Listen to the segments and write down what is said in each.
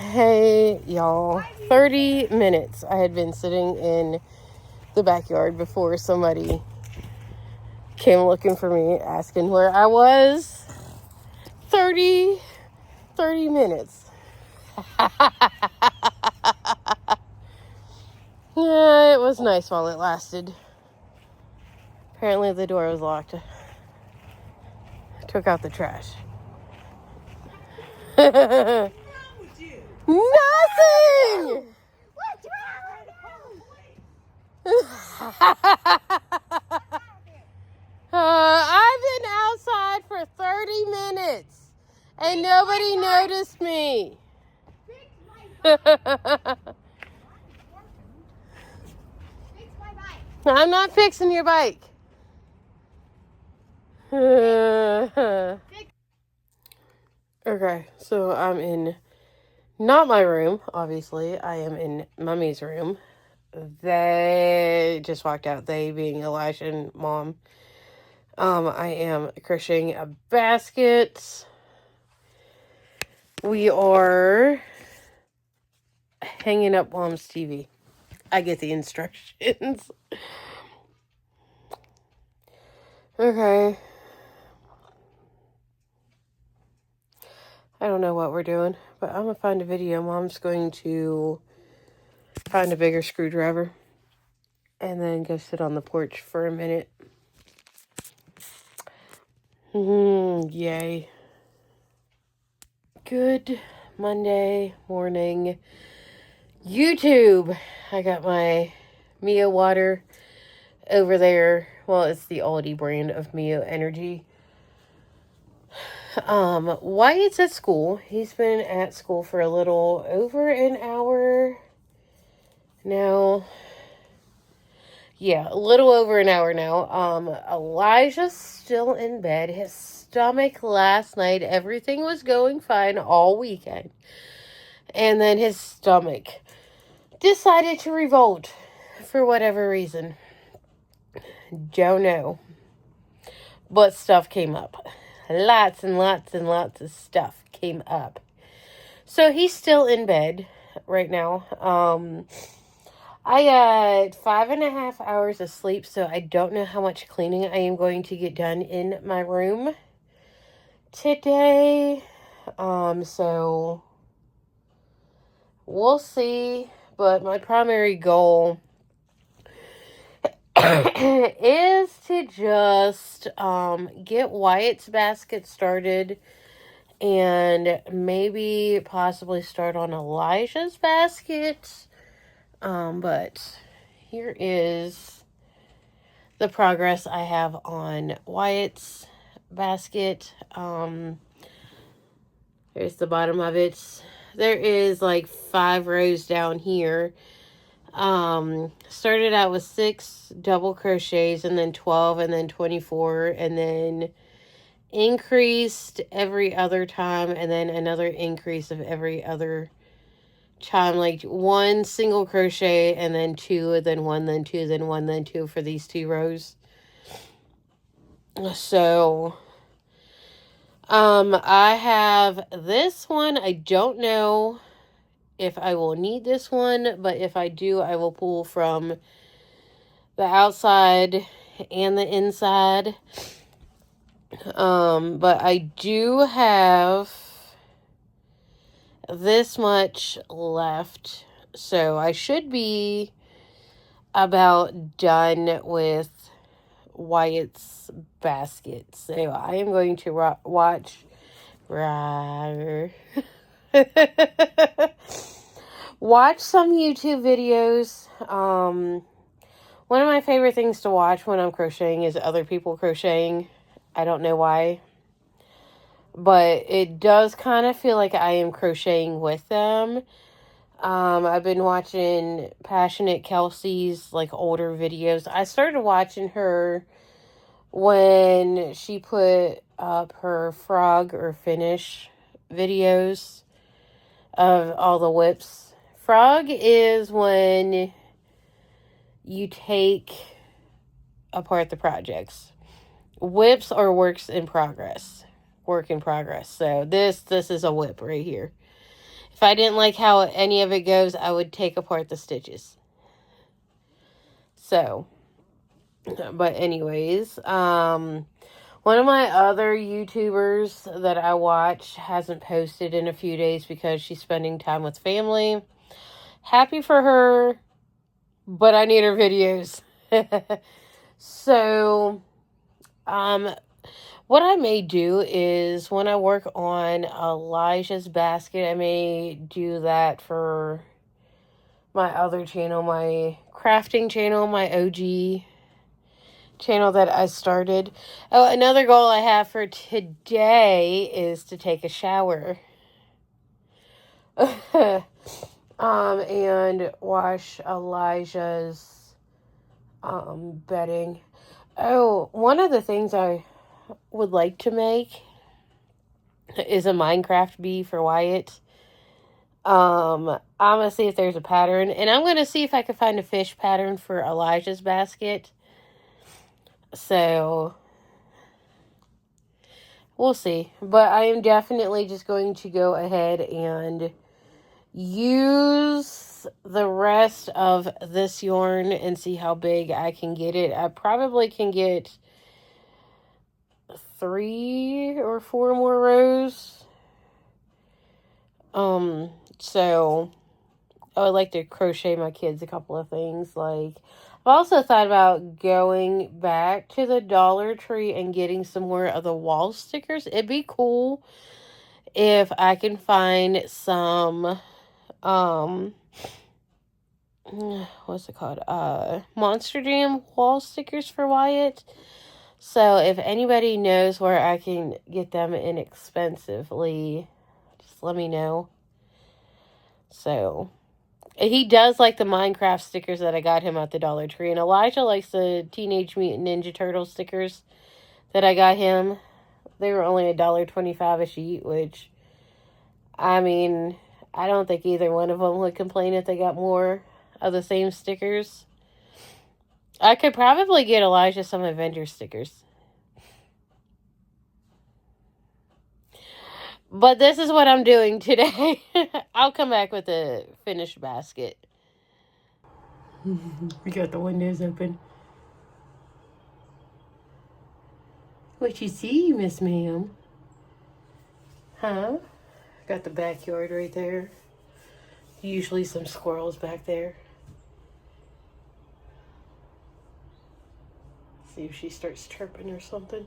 Hey, y'all. 30 minutes I had been sitting in the backyard before somebody came looking for me, asking where I was. 30 minutes. Yeah, it was nice while it lasted. Apparently the door was locked. Took out the trash. Nothing! What's I've been outside for 30 minutes and nobody noticed me. I'm not fixing your bike. Okay, so I'm in not my room, obviously. I am in Mummy's room. They just walked out, they being Elijah and Mom. I am crocheting a basket. We are hanging up Mom's TV. I get the instructions. Okay. I don't know what we're doing, but I'm going to find a video. Mom's going to find a bigger screwdriver and then go sit on the porch for a minute. Yay. Good Monday morning, YouTube. I got my Mio water over there. Well, it's the Aldi brand of Mio Energy. Wyatt's at school. He's been at school for a little over an hour now. Yeah, a little over an hour now. Elijah's still in bed. His stomach last night, everything was going fine all weekend. And then his stomach decided to revolt for whatever reason. Don't know. But stuff came up. Lots and lots and lots of stuff came up. So he's still in bed right now. I got 5.5 hours of sleep, so I don't know how much cleaning I am going to get done in my room today. So we'll see. But my primary goal is to just get Wyatt's basket started and maybe possibly start on Elijah's basket. But here is the progress I have on Wyatt's basket. Here's the bottom of it. There is like 5 rows down here. Started out with 6 double crochets and then 12 and then 24 and then increased every other time and then another increase of every other time, like 1 single crochet and then 2 and then 1 then 2 then 1 then 2 for these 2 rows. So I have this one. I don't know if I will need this one, but if I do, I will pull from the outside and the inside. But I do have this much left, so I should be about done with Wyatt's basket. So I am going to watch watch some YouTube videos. One of my favorite things to watch when I'm crocheting is other people crocheting. I don't know why, but it does kind of feel like I am crocheting with them. I've been watching Passionate Kelsey's like older videos. I started watching her when she put up her frog or finish videos of all the whips. Frog is when you take apart the projects. Whips are work in progress. So this is a whip right here. If I didn't like how any of it goes, I would take apart the stitches. So, but anyways, one of my other YouTubers that I watch hasn't posted in a few days because she's spending time with family. Happy for her, but I need her videos. So, what I may do is when I work on Elijah's basket, I may do that for my other channel, my crafting channel, my OG channel that I started. Oh, another goal I have for today is to take a shower. And wash Elijah's bedding. Oh, one of the things I would like to make is a Minecraft bee for Wyatt. I'm gonna see if there's a pattern, and I'm gonna see if I can find a fish pattern for Elijah's basket. So we'll see, but I am definitely just going to go ahead and use the rest of this yarn and see how big I can get it. I probably can get 3 or 4 more rows. So I would like to crochet my kids a couple of things. Like, I've also thought about going back to the Dollar Tree and getting some more of the wall stickers. It'd be cool if I can find some, what's it called? Monster Jam wall stickers for Wyatt. So if anybody knows where I can get them inexpensively, just let me know. So, he does like the Minecraft stickers that I got him at the Dollar Tree. And Elijah likes the Teenage Mutant Ninja Turtle stickers that I got him. They were only $1.25 a sheet, which, I mean, I don't think either one of them would complain if they got more of the same stickers. I could probably get Elijah some Avengers stickers. But this is what I'm doing today. I'll come back with a finished basket. We got the windows open. What you see, Miss Ma'am? Huh? Got the backyard right there. Usually some squirrels back there. See if she starts chirping or something.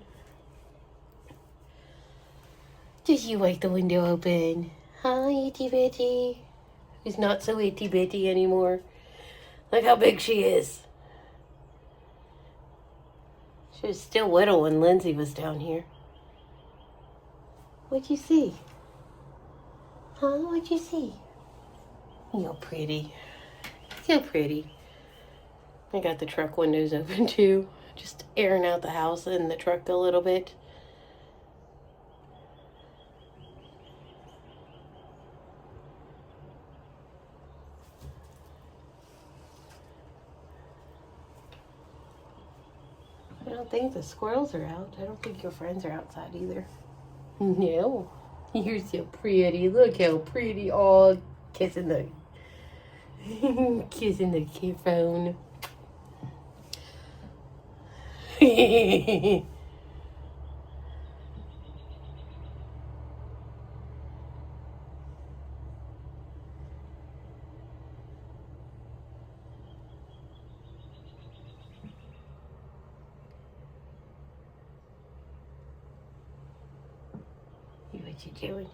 Did you like the window open? Huh, itty bitty? She's not so itty bitty anymore. Look how big she is. She was still little when Lindsay was down here. What'd you see? Huh? What'd you see? You're pretty. You're pretty. I got the truck windows open too. Just airing out the house and the truck a little bit. I don't think the squirrels are out. I don't think your friends are outside either. No. You're so pretty. Look how pretty. Oh, kissing the kissing the kid phone. What you doing?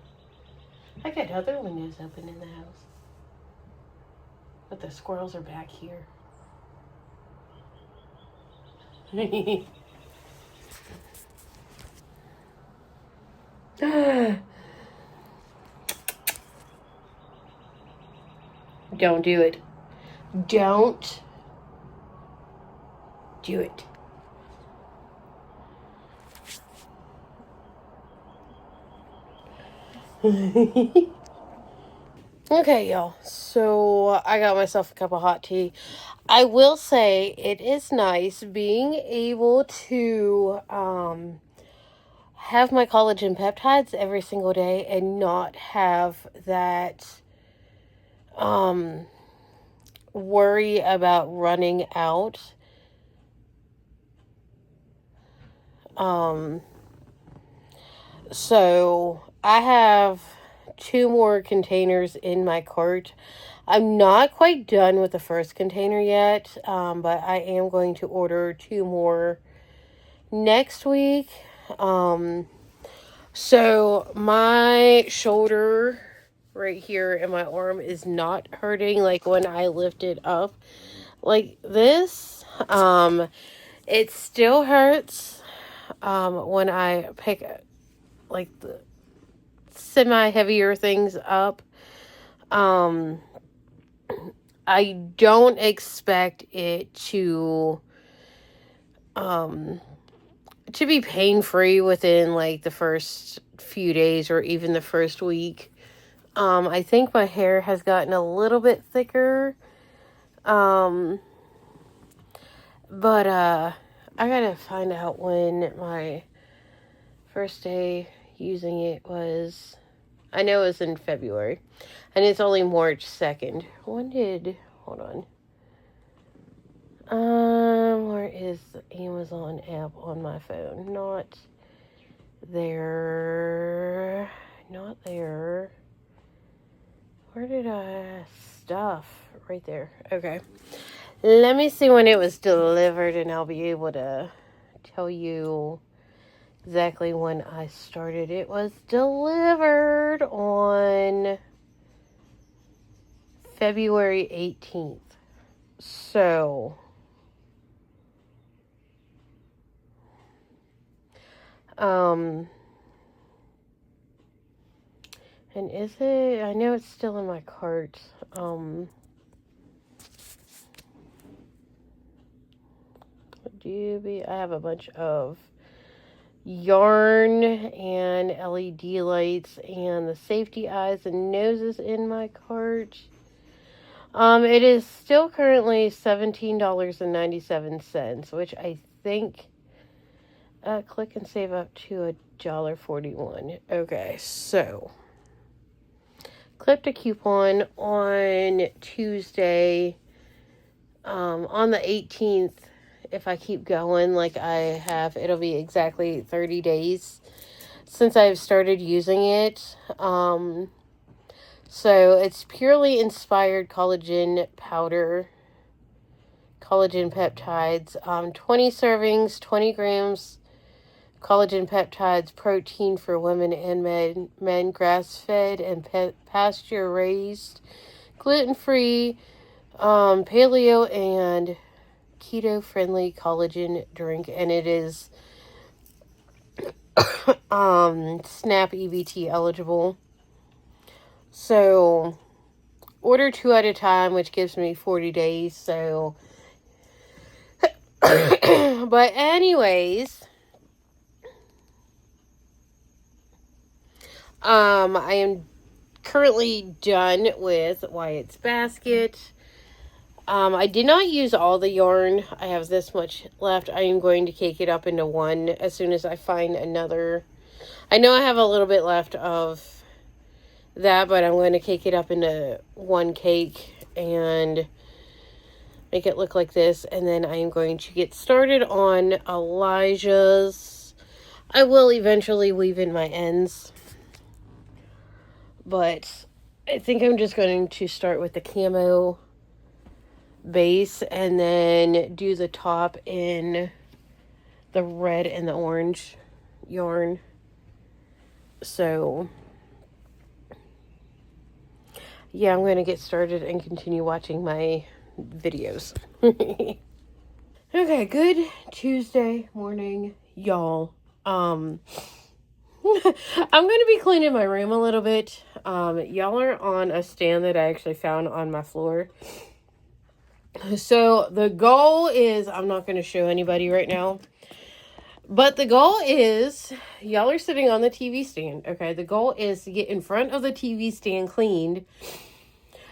I got other windows open in the house. But the squirrels are back here. Don't do it. Don't do it. Okay, y'all. So I got myself a cup of hot tea. I will say it is nice being able to have my collagen peptides every single day and not have that worry about running out. So I have 2 more containers in my cart. I'm not quite done with the first container yet, but I am going to order 2 more next week. So my shoulder right here and my arm is not hurting like when I lift it up like this. It still hurts when I pick like the semi heavier things up. I don't expect it to be pain-free within like the first few days or even the first week. I think my hair has gotten a little bit thicker. But I gotta find out when my first day using it was. I know it was in February. And it's only March 2nd. Hold on. Where is the Amazon app on my phone? Not there. Not there. Where did stuff? Right there. Okay. Let me see when it was delivered and I'll be able to tell you exactly when I started. It was delivered on February 18th. So, and is it, I know it's still in my cart. I have a bunch of yarn and LED lights and the safety eyes and noses in my cart. It is still currently $17.97, which I think, click and save up to $1.41. Okay, so, clipped a coupon on Tuesday, on the 18th. If I keep going like I have, it'll be exactly 30 days since I've started using it. So it's purely inspired collagen powder, collagen peptides, 20 servings, 20 grams, collagen peptides, protein for women and men, grass-fed and pasture-raised, gluten-free, paleo and keto-friendly collagen drink, and it is SNAP EBT eligible. So order 2 at a time, which gives me 40 days. So but anyways, I am currently done with Wyatt's basket. I did not use all the yarn. I have this much left. I am going to cake it up into one as soon as I find another. I know I have a little bit left of that, but I'm going to cake it up into one cake and make it look like this. And then I am going to get started on Elijah's. I will eventually weave in my ends, but I think I'm just going to start with the camo base and then do the top in the red and the orange yarn. So yeah, I'm going to get started and continue watching my videos. Okay, good Tuesday morning, y'all. I'm going to be cleaning my room a little bit. Y'all are on a stand that I actually found on my floor. So the goal is, I'm not going to show anybody right now, but the goal is, y'all are sitting on the TV stand, okay? The goal is to get in front of the TV stand cleaned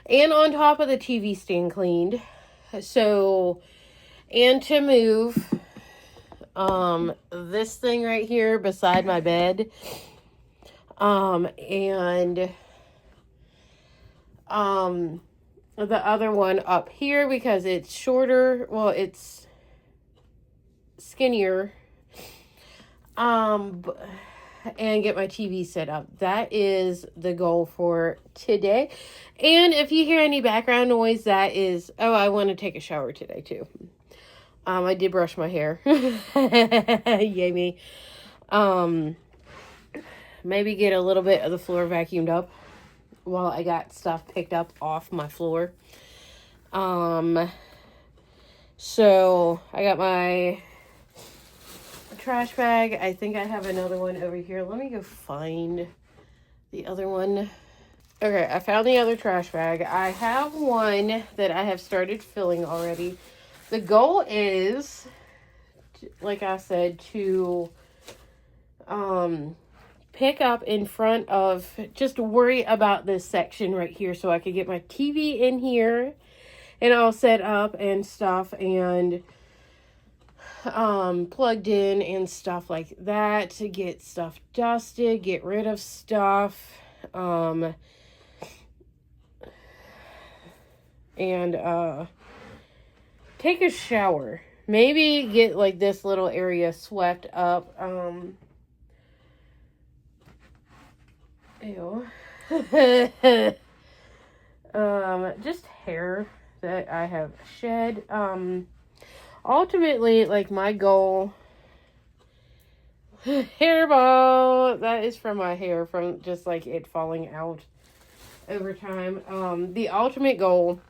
and on top of the TV stand cleaned. So, and to move this thing right here beside my bed. And the other one up here because it's shorter. Well, it's skinnier. And get my TV set up. That is the goal for today. And if you hear any background noise, that is, oh, I want to take a shower today too. I did brush my hair. Yay me. Maybe get a little bit of the floor vacuumed up while I got stuff picked up off my floor. So I got my trash bag. I think I have another one over here. Let me go find the other one. Okay, I found the other trash bag. I have one that I have started filling already. The goal is, like I said, to pick up in front of, just worry about this section right here so I could get my TV in here and all set up and stuff and plugged in and stuff like that, to get stuff dusted, get rid of stuff, and take a shower. Maybe get like this little area swept up. Ew. Just hair that I have shed. Ultimately, like, my goal, hairball, that is from my hair, from just like it falling out over time. The ultimate goal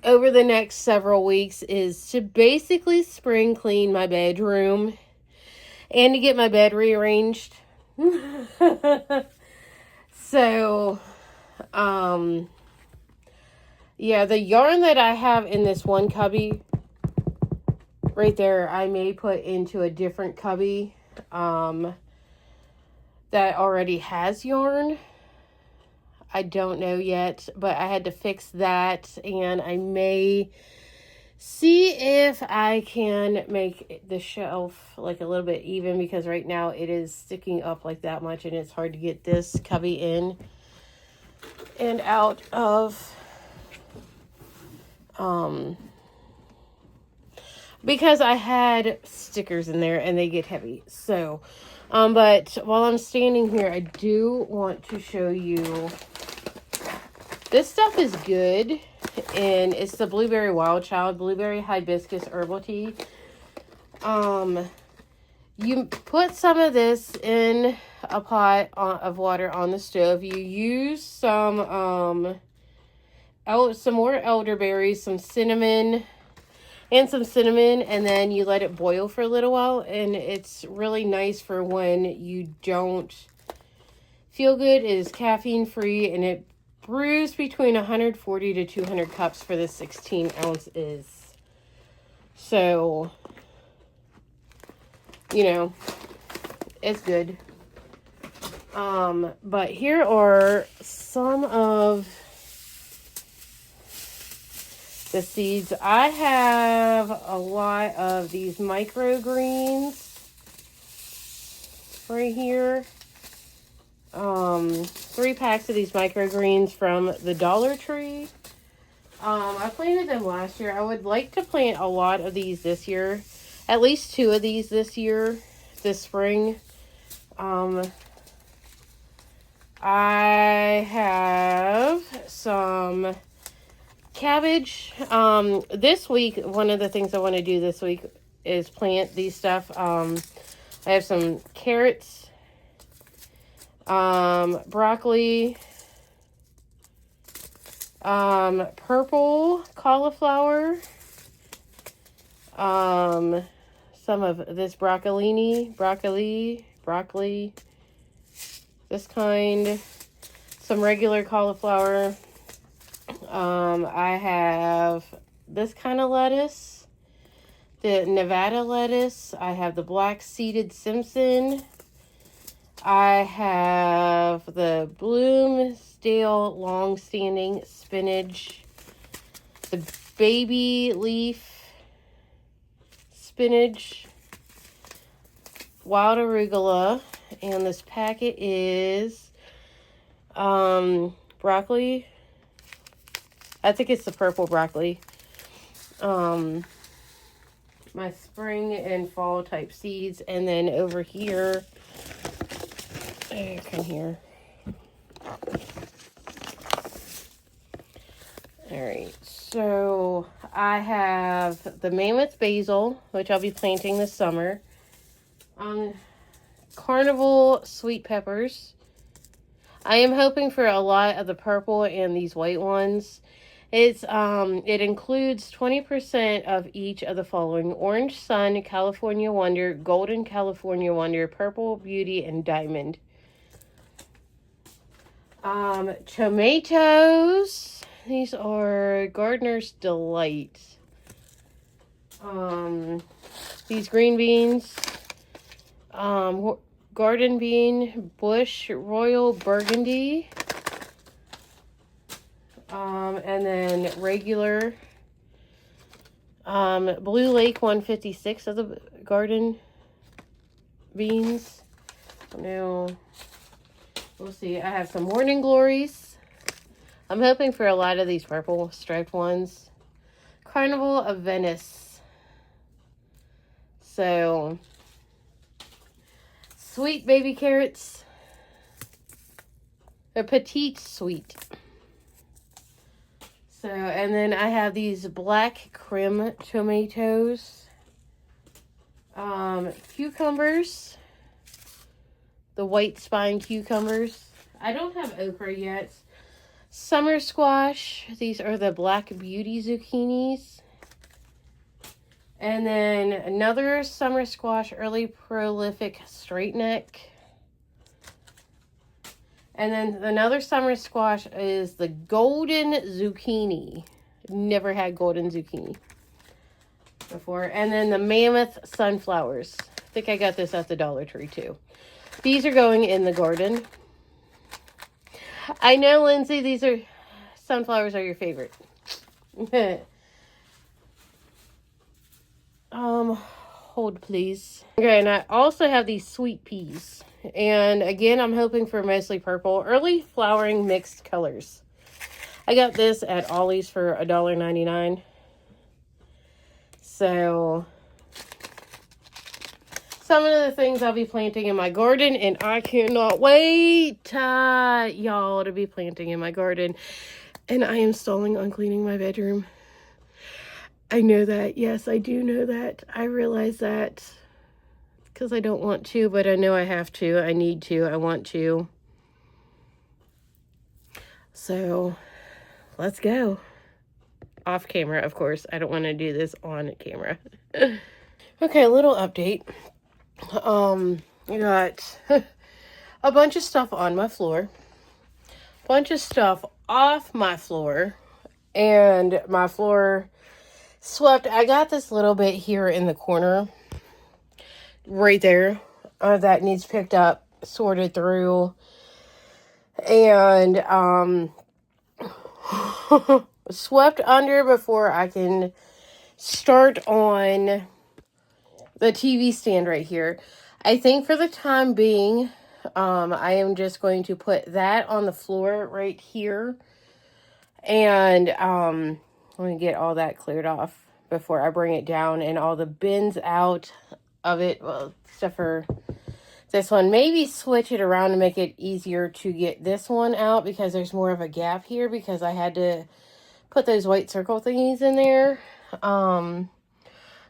over the next several weeks is to basically spring clean my bedroom and to get my bed rearranged. So, yeah, the yarn that I have in this one cubby right there, I may put into a different cubby that already has yarn. I don't know yet, but I had to fix that, and I may see if I can make the shelf like a little bit even, because right now it is sticking up like that much and it's hard to get this cubby in and out of, because I had stickers in there and they get heavy. So, but while I'm standing here, I do want to show you, this stuff is good, and it's the Blueberry Wild Child Blueberry Hibiscus Herbal Tea. You put some of this in a pot of water on the stove. You use some more elderberries, some cinnamon, and then you let it boil for a little while, and it's really nice for when you don't feel good. It is caffeine free, and it brews between 140 to 200 cups for this 16 ounces. So, you know, it's good. But here are some of the seeds. I have a lot of these microgreens right here. 3 packs of these microgreens from the Dollar Tree. I planted them last year. I would like to plant a lot of these this year. At least 2 of these this year, this spring. I have some cabbage. This week, one of the things I want to do this week is plant these stuff. I have some carrots, broccoli, purple cauliflower, some of this broccoli, this kind, some regular cauliflower. I have this kind of lettuce, the Nevada lettuce. I have the black seeded Simpson. I have the Bloomsdale long-standing spinach, the baby leaf spinach, wild arugula, and this packet is broccoli, I think it's the purple broccoli. My spring and fall type seeds. And then over here, come here. Alright, so I have the mammoth basil, which I'll be planting this summer. Carnival sweet peppers. I am hoping for a lot of the purple and these white ones. It includes 20% of each of the following: Orange Sun, California Wonder, Golden California Wonder, Purple Beauty, and Diamond. Tomatoes. These are Gardener's Delight. These green beans. Garden bean, Bush Royal Burgundy. And then regular. Blue Lake 156 of the garden beans. Now, we'll see. I have some Morning Glories. I'm hoping for a lot of these purple striped ones. Carnival of Venice. So, sweet baby carrots. They're petite sweet. So, and then I have these black creme tomatoes. Cucumbers. The white spine cucumbers. I don't have okra yet. Summer squash. These are the Black Beauty zucchinis. And then another summer squash, early prolific straight neck. And then another summer squash is the golden zucchini. Never had golden zucchini before. And then the mammoth sunflowers. I think I got this at the Dollar Tree too. These are going in the garden. I know, Lindsay, these are sunflowers are your favorite. Hold please. Okay, and I also have these sweet peas. And again, I'm hoping for mostly purple. Early flowering mixed colors. I got this at Ollie's for $1.99. So, some of the things I'll be planting in my garden, and I cannot wait, y'all, to be planting in my garden. And I am stalling on cleaning my bedroom. I know that. Yes, I do know that. I realize that because I don't want to, but I know I have to. I need to. I want to. So, let's go. Off camera, of course. I don't want to do this on camera. Okay, a little update. I got a bunch of stuff on my floor. Bunch of stuff off my floor. And my floor swept. I got this little bit here in the corner. Right there. That needs picked up, sorted through. And, swept under before I can start on the TV stand right here. I think for the time being, I am just going to put that on the floor right here. And, let me get all that cleared off before I bring it down and all the bins out of it. Well, except for this one. Maybe switch it around to make it easier to get this one out because there's more of a gap here because I had to put those white circle thingies in there.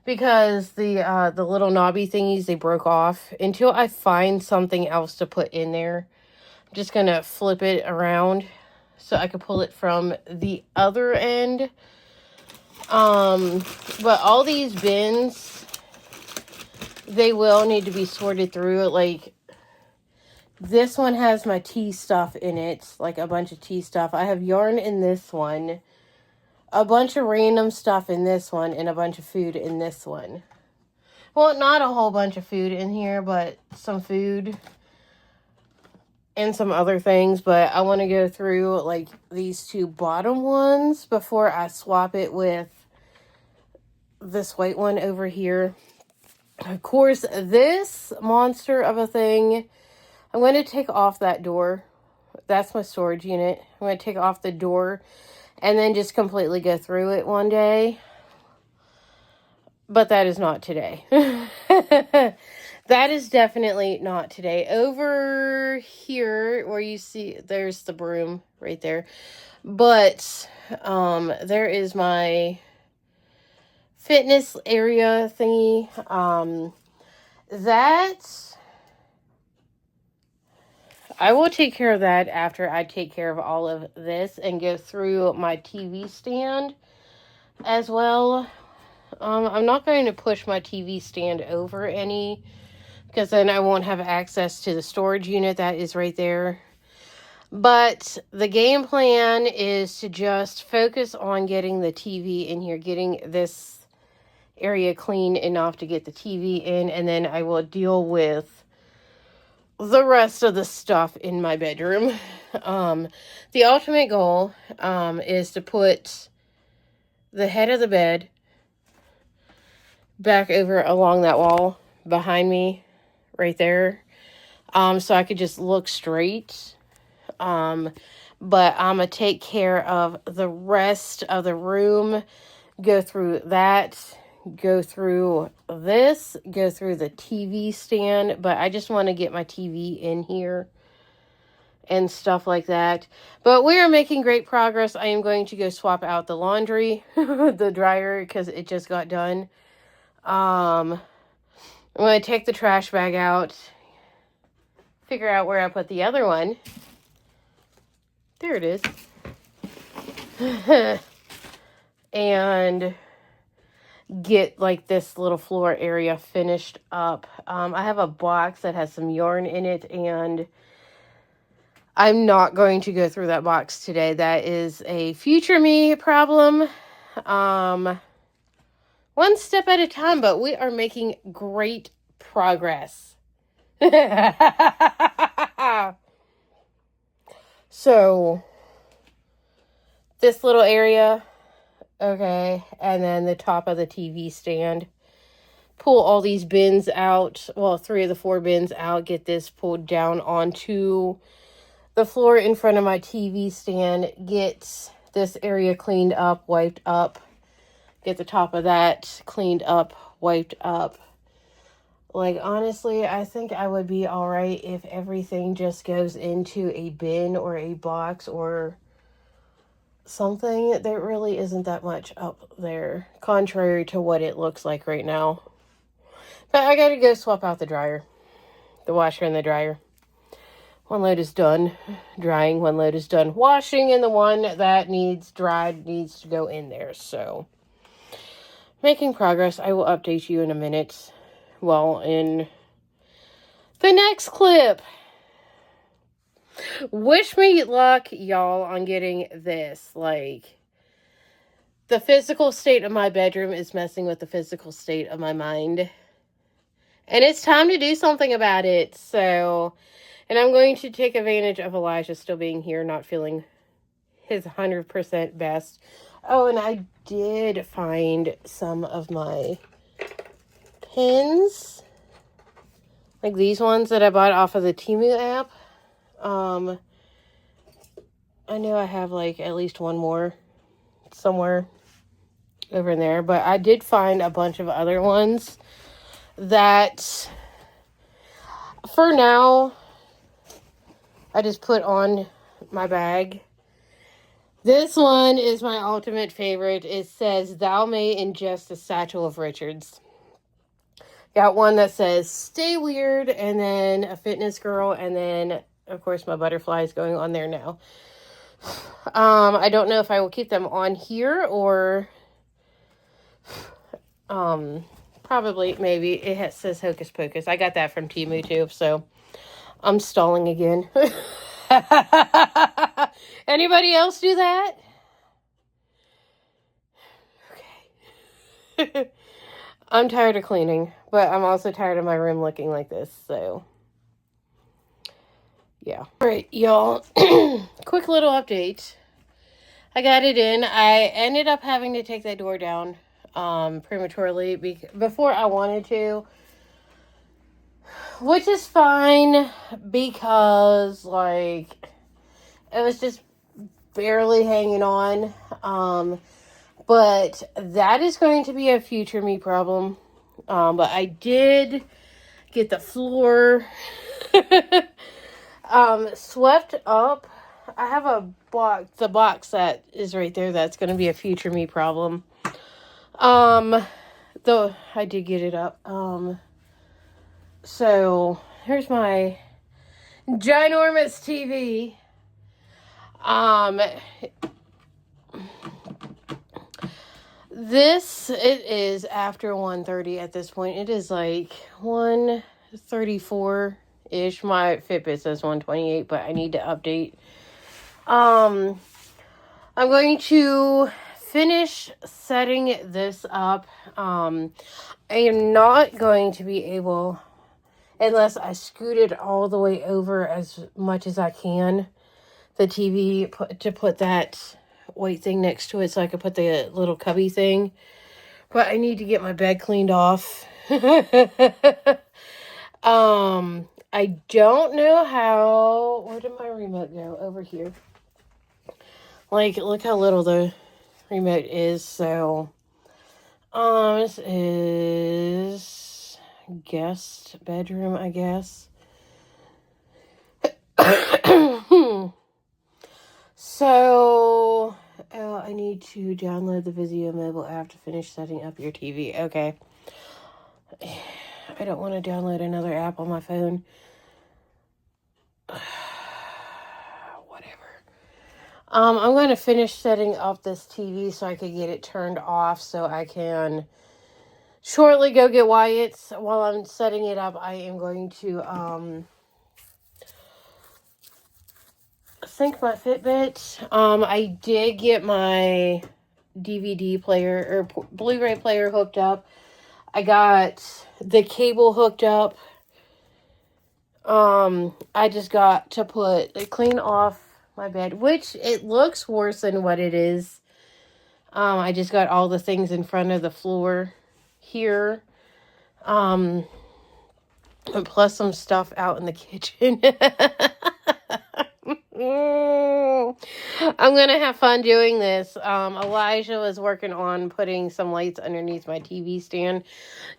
Because the little knobby thingies, they broke off. Until I find something else to put in there, I'm just going to flip it around so I can pull it from the other end. But all these bins, they will need to be sorted through. Like, this one has my tea stuff in it, like a bunch of tea stuff. I have yarn in this one, a bunch of random stuff in this one, and a bunch of food in this one. Well, not a whole bunch of food in here, but some food and some other things. But I want to go through, like, these two bottom ones before I swap it with this white one over here. Of course, this monster of a thing, I'm going to take off that door. That's my storage unit. I'm going to take off the door and then just completely go through it one day. But that is not today. That is definitely not today. Over here where you see, there's the broom right there. But there is my fitness area thingy. That I will take care of that after I take care of all of this and go through my TV stand as well. I'm not going to push my TV stand over any, because then I won't have access to the storage unit that is right there. But the game plan is to just focus on getting the TV in here, getting this area clean enough to get the TV in, and then I will deal with the rest of the stuff in my bedroom. The ultimate goal is to put the head of the bed back over along that wall behind me right there, so I could just look straight. But I'm gonna take care of the rest of the room, go through that, go through this, go through the TV stand, but I just want to get my TV in here and stuff like that. But we are making great progress. I am going to go swap out the laundry, the dryer, because it just got done. I'm going to take the trash bag out, figure out where I put the other one. There it is. And get like this little floor area finished up. I have a box that has some yarn in it, and I'm not going to go through that box today. That is a future me problem. One step at a time, but we are making great progress. So, this little area, okay, and then the top of the TV stand. Pull all these bins out, well, 3 of the 4 bins out, get this pulled down onto the floor in front of my TV stand, get this area cleaned up, wiped up, get the top of that cleaned up, wiped up. Like, honestly, I think I would be all right if everything just goes into a bin or a box or something. There really isn't that much up there, contrary to what it looks like right now. But I gotta go swap out the dryer, the washer and the dryer. One load is done drying, one load is done washing, and the one that needs dried needs to go in there. So, making progress. I will update you in a minute. Well, in the next clip. Wish me luck, y'all, on getting this. Like, the physical state of my bedroom is messing with the physical state of my mind. And it's time to do something about it. So, and I'm going to take advantage of Elijah still being here, not feeling his 100% best. Oh, and I did find some of my pins. Like these ones that I bought off of the Temu app. I know I have like at least one more somewhere over in there. But I did find a bunch of other ones that for now I just put on my bag. This one is my ultimate favorite. It says, "Thou may ingest a satchel of Richards." Got one that says, "Stay weird," and then a fitness girl, and then, of course, my butterfly is going on there now. I don't know if I will keep them on here or probably, maybe. It says Hocus Pocus. I got that from Temu too, so I'm stalling again. Anybody else do that? Okay. I'm tired of cleaning, but I'm also tired of my room looking like this, so yeah. Alright, y'all. Quick little update. I got it in. I ended up having to take that door down prematurely before I wanted to, which is fine because, like, it was just barely hanging on. But that is going to be a future me problem. But I did get the floor swept up. I have a box, the box that is right there. That's going to be a future me problem. Though I did get it up. So here's my ginormous TV. It is after 1:30 at this point. It is like 1:34-ish. My Fitbit says 1:28, but I need to update. I'm going to finish setting this up. I am not going to be able, unless I scoot it all the way over as much as I can, the TV, to put that white thing next to it so I could put the little cubby thing. But I need to get my bed cleaned off. I don't know how. Where did my remote go? Over here. Like, look how little the remote is. So, this is guest bedroom, I guess. So, I need to download the Vizio mobile app to finish setting up your TV. Okay. I don't want to download another app on my phone. Whatever. I'm going to finish setting up this TV so I can get it turned off so I can shortly go get Wyatt's. While I'm setting it up, I am going to, sync my Fitbit. I did get my DVD player or Blu-ray player hooked up. I got the cable hooked up. I just got to clean off my bed, which it looks worse than what it is. I just got all the things in front of the floor here. Plus some stuff out in the kitchen. I'm going to have fun doing this. Elijah was working on putting some lights underneath my TV stand.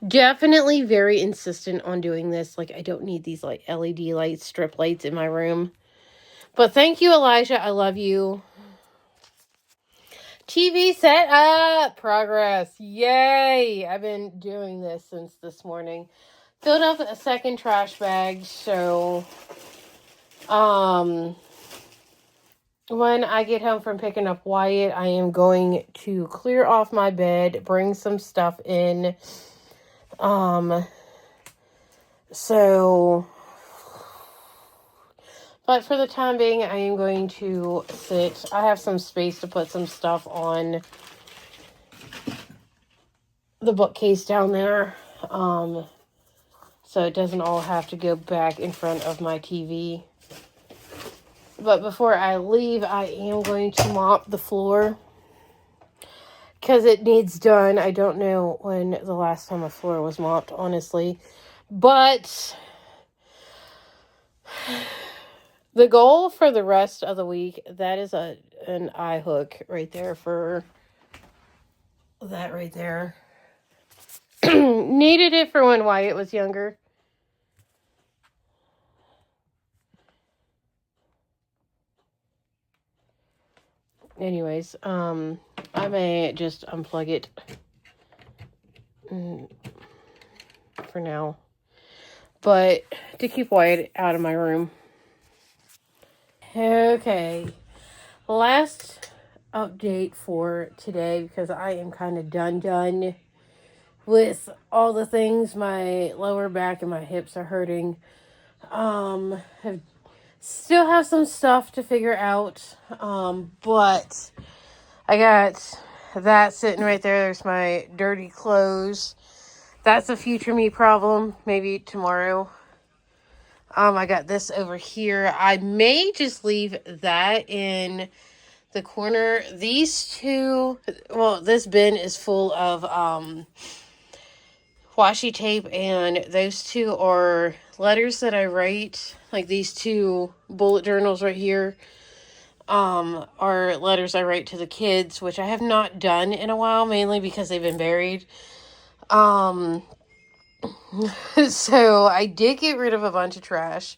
Definitely very insistent on doing this. Like, I don't need these like LED lights, strip lights in my room. But thank you, Elijah. I love you. TV set up. Progress. Yay. I've been doing this since this morning. Filled up a second trash bag. So, when I get home from picking up Wyatt, I am going to clear off my bed, bring some stuff in. But for the time being, I am going to sit. I have some space to put some stuff on the bookcase down there. So it doesn't all have to go back in front of my TV. But before I leave, I am going to mop the floor. Because it needs done. I don't know when the last time a floor was mopped, honestly. But the goal for the rest of the week, that is an eye hook right there for that right there. Needed it for when Wyatt was younger. Anyways, I may just unplug it for now. But to keep Wyatt out of my room. Okay. Last update for today, because I am kind of done with all the things. My lower back and my hips are hurting. Still have some stuff to figure out. But I got that sitting right there. There's my dirty clothes. That's a future me problem. Maybe tomorrow. I got this over here. I may just leave that in the corner. These two, well, this bin is full of washi tape, and those two are letters that I write, like these two bullet journals right here. are letters I write to the kids, which I have not done in a while, mainly because they've been buried. So I did get rid of a bunch of trash.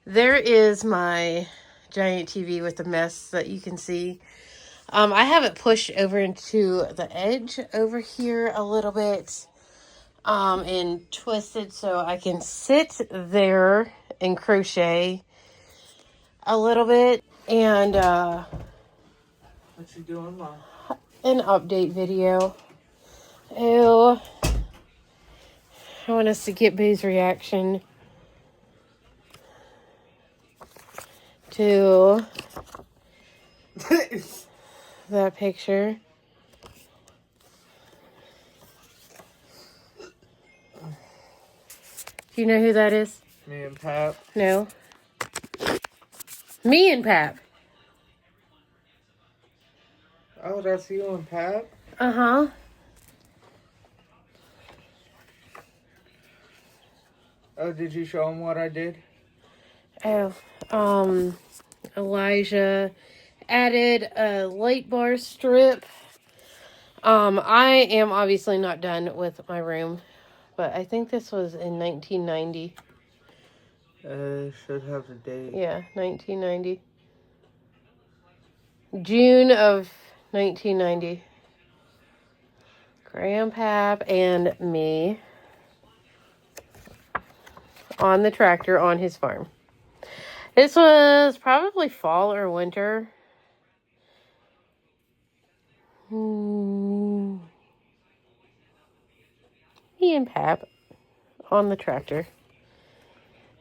There is my giant TV with the mess that you can see. I have it pushed over into the edge over here a little bit, and twisted so I can sit there and crochet a little bit, and What you doing, Mom? an update video. Ew. I want us to get Boo's reaction to that picture. Do you know who that is? Me and Pap. No. Me and Pap. Oh, that's you and Pap? Uh-huh. Oh, did you show him what I did? Oh, Elijah added a light bar strip. I am obviously not done with my room, but I think this was in 1990. Should have the date. Yeah, 1990. June of 1990. Grandpap and me on the tractor on his farm. This was probably fall or winter. Me and Pap on the tractor.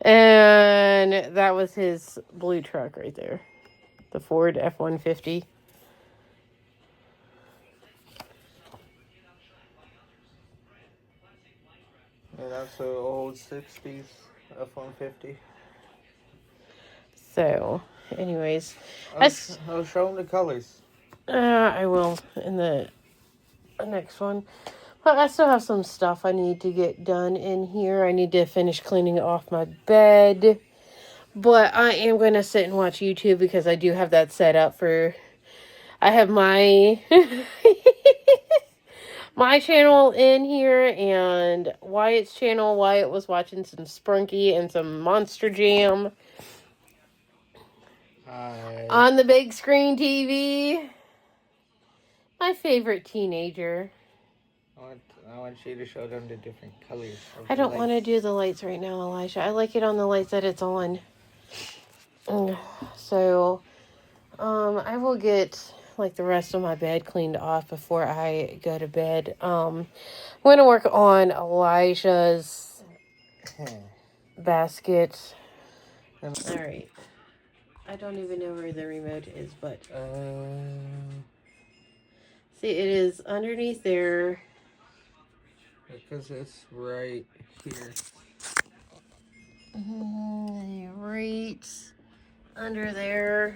And that was his blue truck right there. The Ford F-150. Yeah, that's an old 60s F-150. So, anyways. I'll show him the colors. I will in the next one. But I still have some stuff I need to get done in here. I need to finish cleaning off my bed. But I am going to sit and watch YouTube because I do have that set up for... I have my... my channel in here and Wyatt's channel. Wyatt was watching some Sprunky and some Monster Jam. Hi. On the big screen TV. My favorite teenager. I want you to show them the different colors. I don't want to do the lights right now, Elijah. I like it on the lights that it's on. So, I will get like the rest of my bed cleaned off before I go to bed. I'm going to work on Elijah's basket. All right. I don't even know where the remote is, but see, it is underneath there. Because it's right here. Right under there.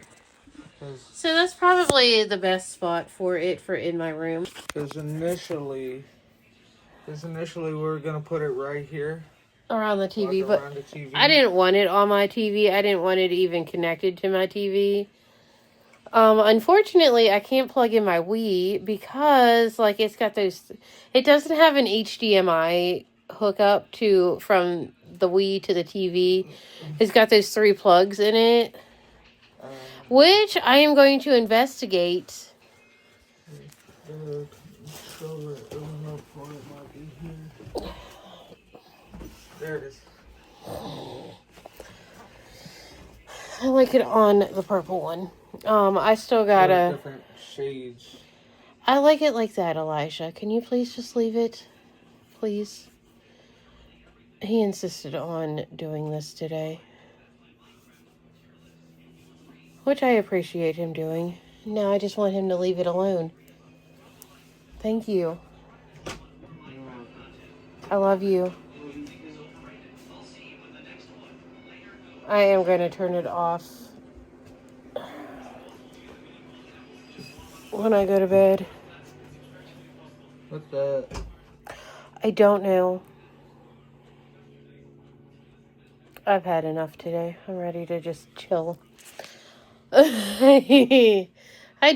So that's probably the best spot for it for in my room. Because initially we were going to put it right here. Around the TV, but around the TV. I didn't want it on my TV. I didn't want it even connected to my TV. Unfortunately, I can't plug in my Wii because, like, it's got those... It doesn't have an HDMI hookup from the Wii to the TV. It's got those 3 plugs in it, which I am going to investigate. There it is. I like it on the purple one. I still gotta... Different shades. I like it like that, Elijah. Can you please just leave it? Please? He insisted on doing this today. Which I appreciate him doing. Now I just want him to leave it alone. Thank you. I love you. I am going to turn it off when I go to bed. What's that? I don't know. I've had enough today. I'm ready to just chill. I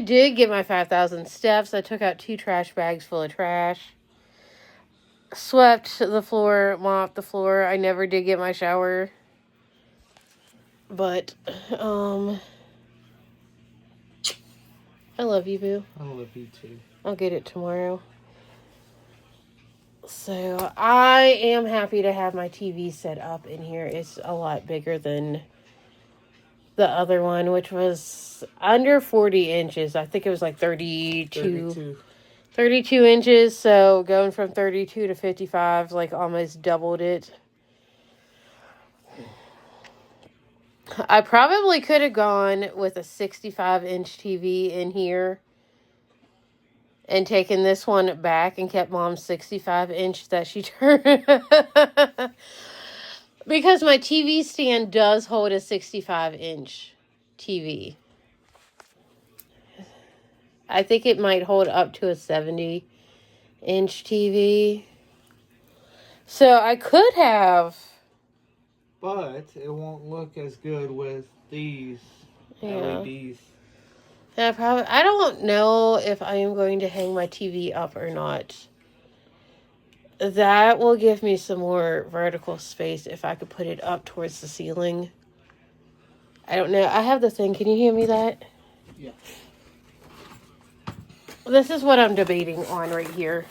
did get my 5,000 steps. I took out 2 trash bags full of trash. Swept the floor, mopped the floor. I never did get my shower. But, I love you, boo. I love you too. I'll get it tomorrow. So, I am happy to have my TV set up in here. It's a lot bigger than the other one, which was under 40 inches. I think it was like 32 inches. So, going from 32 to 55, like almost doubled it. I probably could have gone with a 65-inch TV in here and taken this one back and kept Mom's 65-inch that she turned. Because my TV stand does hold a 65-inch TV. I think it might hold up to a 70-inch TV. So I could have... But it won't look as good with these LEDs. Yeah, I don't know if I am going to hang my TV up or not. That will give me some more vertical space if I could put it up towards the ceiling. I don't know. I have the thing. Can you hear me that? Yeah. This is what I'm debating on right here.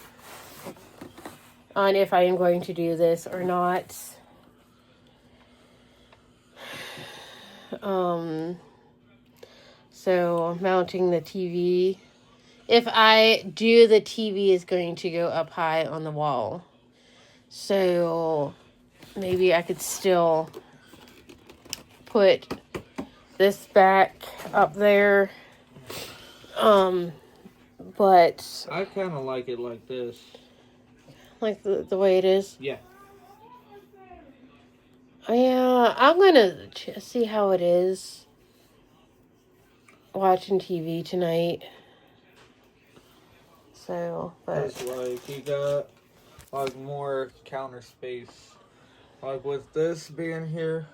On if I am going to do this or not. So mounting the TV. If I do, the TV is going to go up high on the wall. So maybe I could still put this back up there. But I kind of like it like this. Like the way it is? Yeah. Yeah, I'm going to see how it is watching TV tonight. So, but... It's like you got like more counter space. Like with this being here.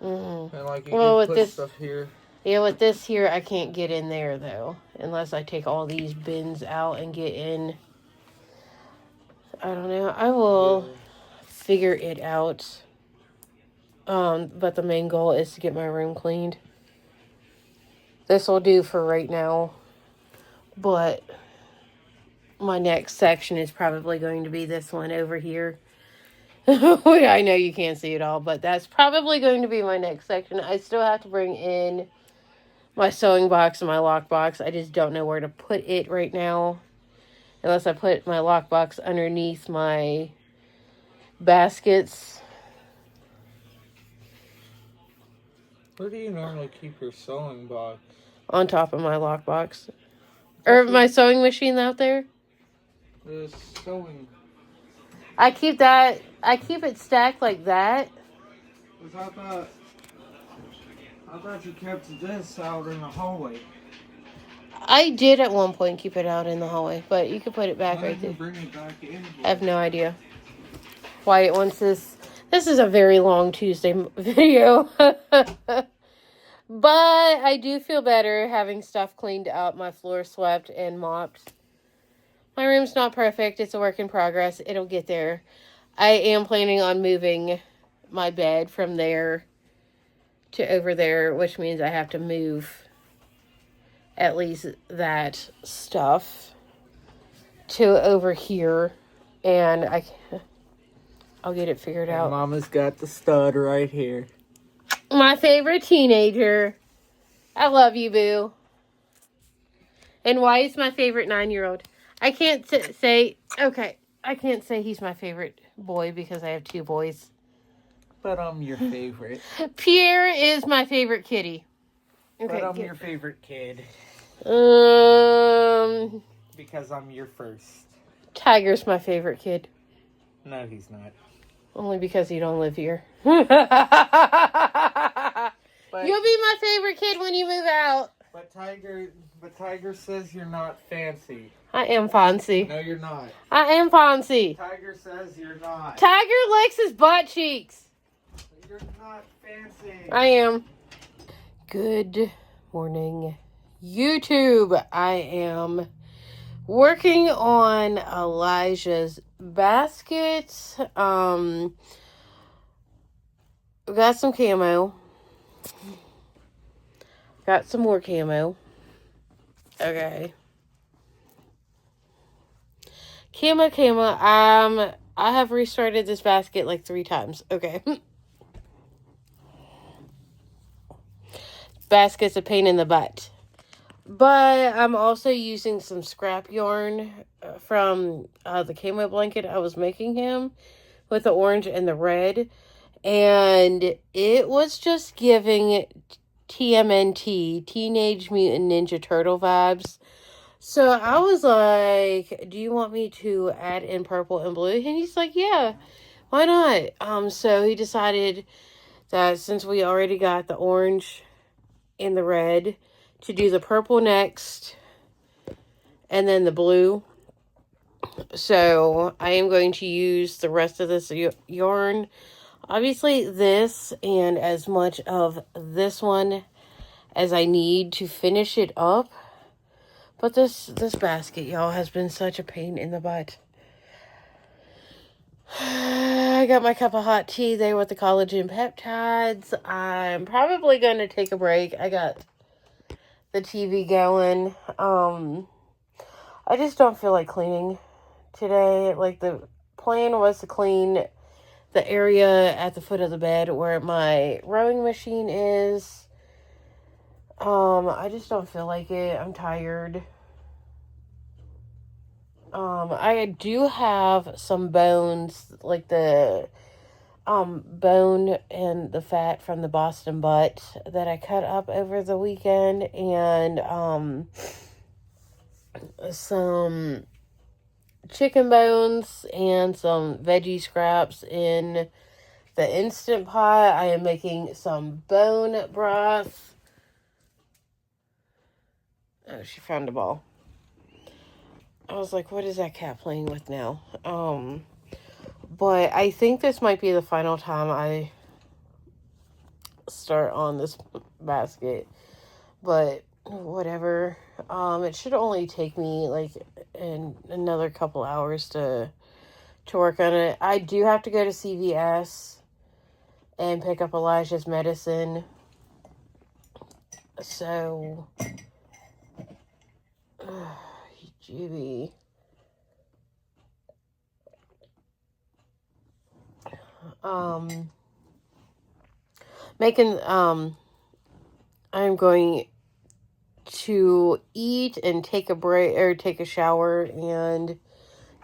Mm-hmm. And like you Well, can with put this, stuff here. Yeah, with this here, I can't get in there, though. Unless I take all these bins out and get in. I don't know. I will figure it out. But the main goal is to get my room cleaned. This will do for right now. But my next section is probably going to be this one over here. I know you can't see it all, but that's probably going to be my next section. I still have to bring in my sewing box and my lock box. I just don't know where to put it right now. Unless I put my lock box underneath my baskets. Where do you normally keep your sewing box? On top of my lock box. Or my sewing machine out there. The sewing. I keep it stacked like that. I thought you kept this out in the hallway. I did at one point keep it out in the hallway, but you could put it back right there. Bring it back in. I have no idea. Wyatt wants this. This is a very long Tuesday video. But I do feel better having stuff cleaned up, my floor swept and mopped. My room's not perfect. It's a work in progress. It'll get there. I am planning on moving my bed from there to over there, which means I have to move at least that stuff to over here. And I'll get it figured out. Mama's got the stud right here. My favorite teenager. I love you, boo. And Wyatt's my favorite 9-year-old. I can't say, okay, I can't say he's my favorite boy because I have 2 boys. But I'm your favorite. Pierre is my favorite kitty. Okay, but I'm your favorite kid. Because I'm your first. Tiger's my favorite kid. No, he's not. Only because you don't live here. You'll be my favorite kid when you move out. But Tiger says you're not fancy. I am fancy. No, you're not. I am fancy. Tiger says you're not. Tiger licks his butt cheeks. You're not fancy. I am. Good morning, YouTube. I am working on Elijah's baskets. Got some camo. Got some more camo. Okay. Camo. I have restarted this basket like 3 times. Okay. Basket's a pain in the butt. But I'm also using some scrap yarn from the camo blanket I was making him with the orange and the red. And it was just giving TMNT, Teenage Mutant Ninja Turtle vibes. So I was like, do you want me to add in purple and blue? And he's like, yeah, why not? So he decided that since we already got the orange and the red, to do the purple next and then the blue. So I am going to use the rest of this yarn. Obviously this and as much of this one as I need to finish it up. But this basket, y'all, has been such a pain in the butt. I got my cup of hot tea there with the collagen peptides. I'm probably going to take a break. I got the TV going. I just don't feel like cleaning today. Like, the plan was to clean the area at the foot of the bed where my rowing machine is. I just don't feel like it. I'm tired. I do have some bones, like the bone and the fat from the Boston butt that I cut up over the weekend, and some chicken bones and some veggie scraps in the Instant Pot. I am making some bone broth. Oh, she found a ball. I was like, what is that cat playing with now? But I think this might be the final time I start on this basket. But whatever. It should only take me like another couple hours to work on it. I do have to go to CVS and pick up Elijah's medicine. So, Judy. I'm going to eat and take a break, or take a shower and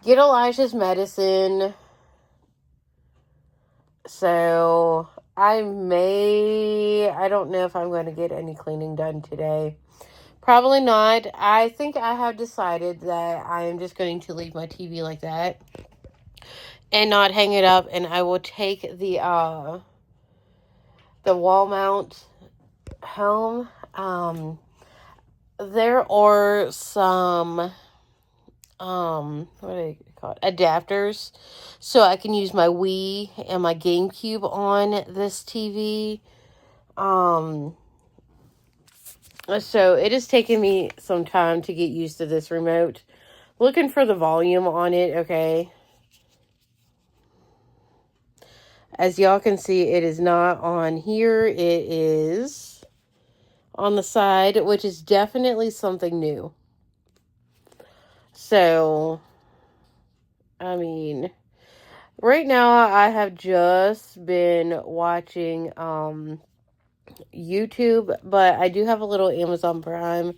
get Elijah's medicine. So I don't know if I'm going to get any cleaning done today. Probably not. I think I have decided that I am just going to leave my TV like that and not hang it up, and I will take the wall mount home. There are some what do they call it? Adapters, so I can use my Wii and my GameCube on this TV. So it has taken me some time to get used to this remote. Looking for the volume on it, okay. As y'all can see, it is not on here. It is on the side, which is definitely something new. So, I mean, right now I have just been watching YouTube, but I do have a little Amazon Prime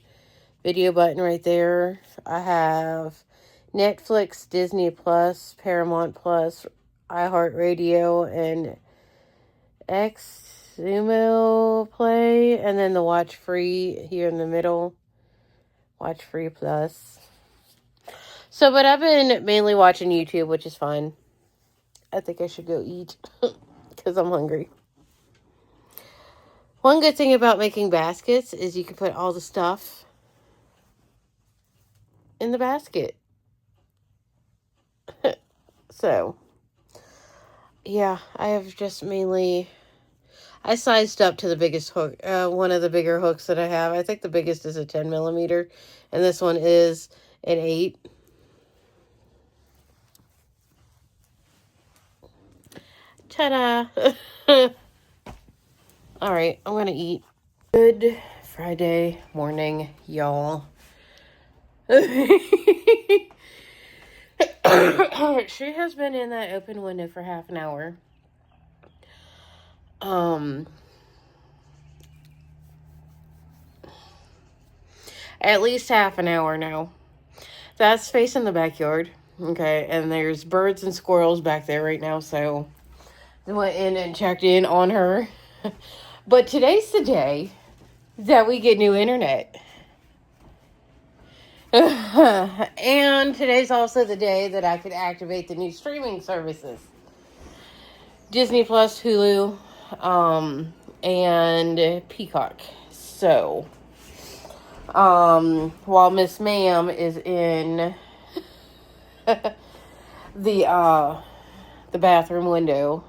video button right there. I have Netflix, Disney Plus, Paramount Plus, iHeartRadio, and Xumo Play, and then the Watch Free here in the middle. Watch Free Plus. So, but I've been mainly watching YouTube, which is fine. I think I should go eat because I'm hungry. One good thing about making baskets is you can put all the stuff in the basket. So, yeah, I have just mainly... I sized up to the biggest hook, one of the bigger hooks that I have. I think the biggest is a 10 millimeter, and this one is an 8. Ta-da! Alright, I'm gonna eat. Good Friday morning, y'all. She has been in that open window for half an hour. At least half an hour now. That's facing the backyard. Okay, and there's birds and squirrels back there right now, so I went in and checked in on her. But today's the day that we get new internet. And today's also the day that I could activate the new streaming services. Disney Plus, Hulu, and Peacock. So, while Miss Ma'am is in the bathroom window,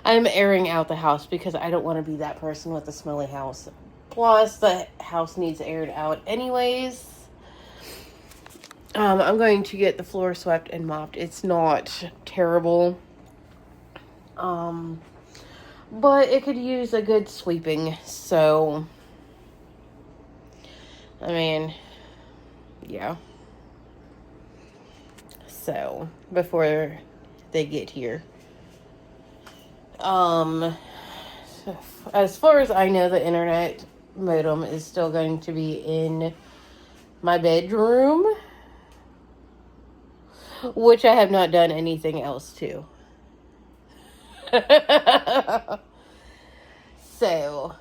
I'm airing out the house because I don't want to be that person with the smelly house. Plus, the house needs aired out anyways. I'm going to get the floor swept and mopped. It's not terrible. But it could use a good sweeping. So, I mean, yeah. So, before they get here. As far as I know, the internet modem is still going to be in my bedroom, which I have not done anything else to. So,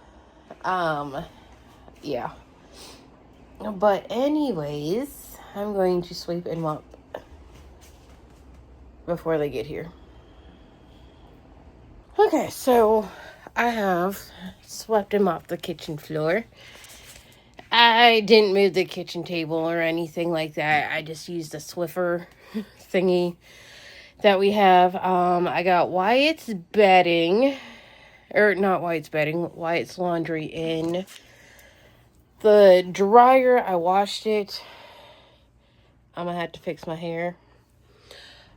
yeah. But anyways, I'm going to sweep and mop before they get here. Okay, so I have swept and mopped the kitchen floor. I didn't move the kitchen table or anything like that. I just used a Swiffer thingy that we have. I got Wyatt's bedding, or not Wyatt's bedding, Wyatt's laundry in the dryer. I washed it. I'm gonna have to fix my hair.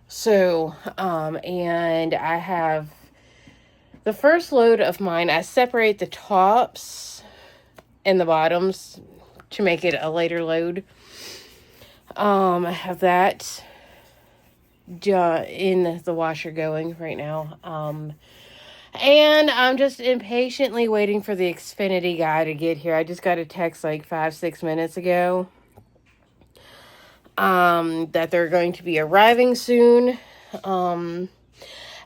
So, and I have the first load of mine. I separate the tops and the bottoms to make it a later load. I have that in the washer going right now. And I'm just impatiently waiting for the Xfinity guy to get here. I just got a text like 5-6 minutes ago. That they're going to be arriving soon.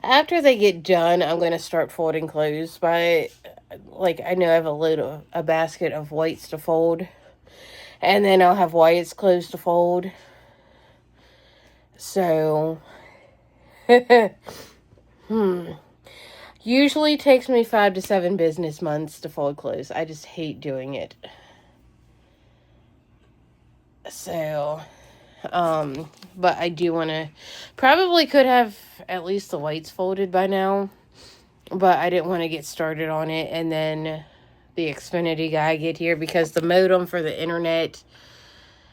After they get done, I'm going to start folding clothes. I know I have a basket of whites to fold. And then I'll have Wyatt's clothes to fold. So, usually takes me 5 to 7 business months to fold clothes. I just hate doing it. So, but I do want to, probably could have at least the whites folded by now, but I didn't want to get started on it and then the Xfinity guy get here, because the modem for the internet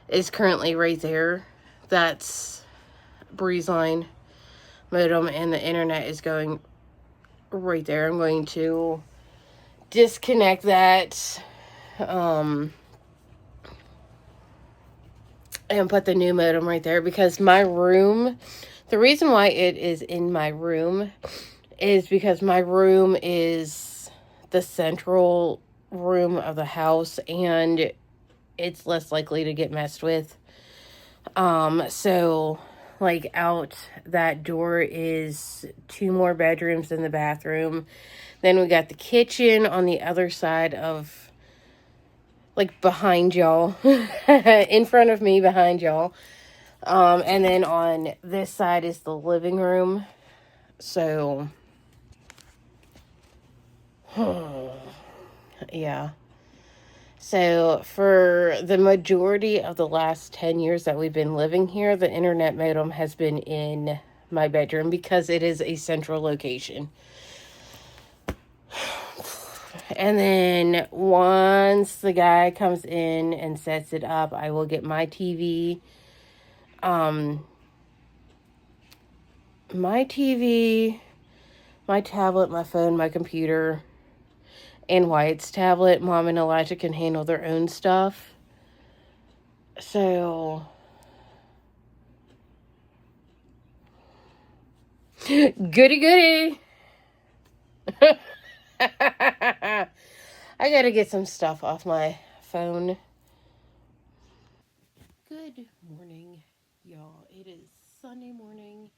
is currently right there. That's BreezeLine modem, and the internet is going right there. I'm going to disconnect that, and put the new modem right there, because my room, the reason why it is in my room is because my room is the central room of the house and it's less likely to get messed with. So like out that door is 2 more bedrooms than the bathroom. Then we got the kitchen on the other side of, like, behind y'all. In front of me, behind y'all. And then on this side is the living room. So, yeah. So, for the majority of the last 10 years that we've been living here, the internet modem has been in my bedroom because it is a central location. And then once the guy comes in and sets it up, I will get my TV. My TV, my tablet, my phone, my computer, and Wyatt's tablet. Mom and Elijah can handle their own stuff. So, goody goody. I gotta get some stuff off my phone. Good morning, y'all. It is Sunday morning,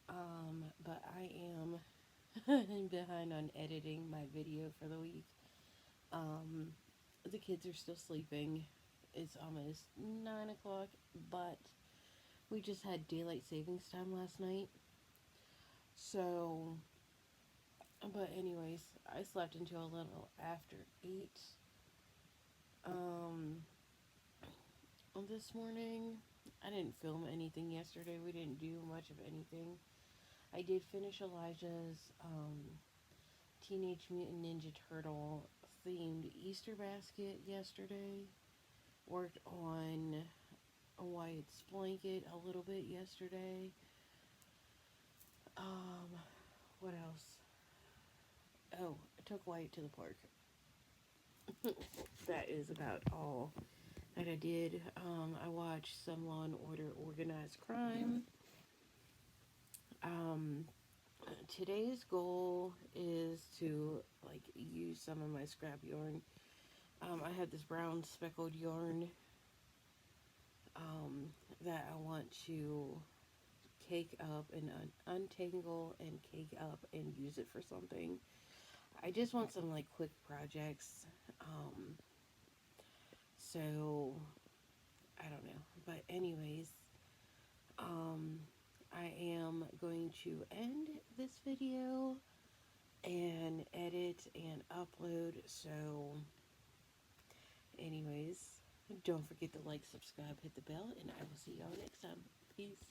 but I am behind on editing my video for the week. The kids are still sleeping. It's almost 9 o'clock, but we just had daylight savings time last night. So, but anyways, I slept until a little after 8. This morning, I didn't film anything yesterday. We didn't do much of anything. I did finish Elijah's Teenage Mutant Ninja Turtle themed Easter basket yesterday. Worked on Wyatt's blanket a little bit yesterday. What else? Oh, I took Wyatt to the park. That is about all that I did. I watched some Law and Order Organized Crime. Today's goal is to use some of my scrap yarn. I have this brown speckled yarn that I want to cake up and untangle and cake up and use it for something. I just want some quick projects. So I don't know. But anyways, I am going to end this video and edit and upload. So anyways, don't forget to like, subscribe, hit the bell, and I will see y'all next time. Peace.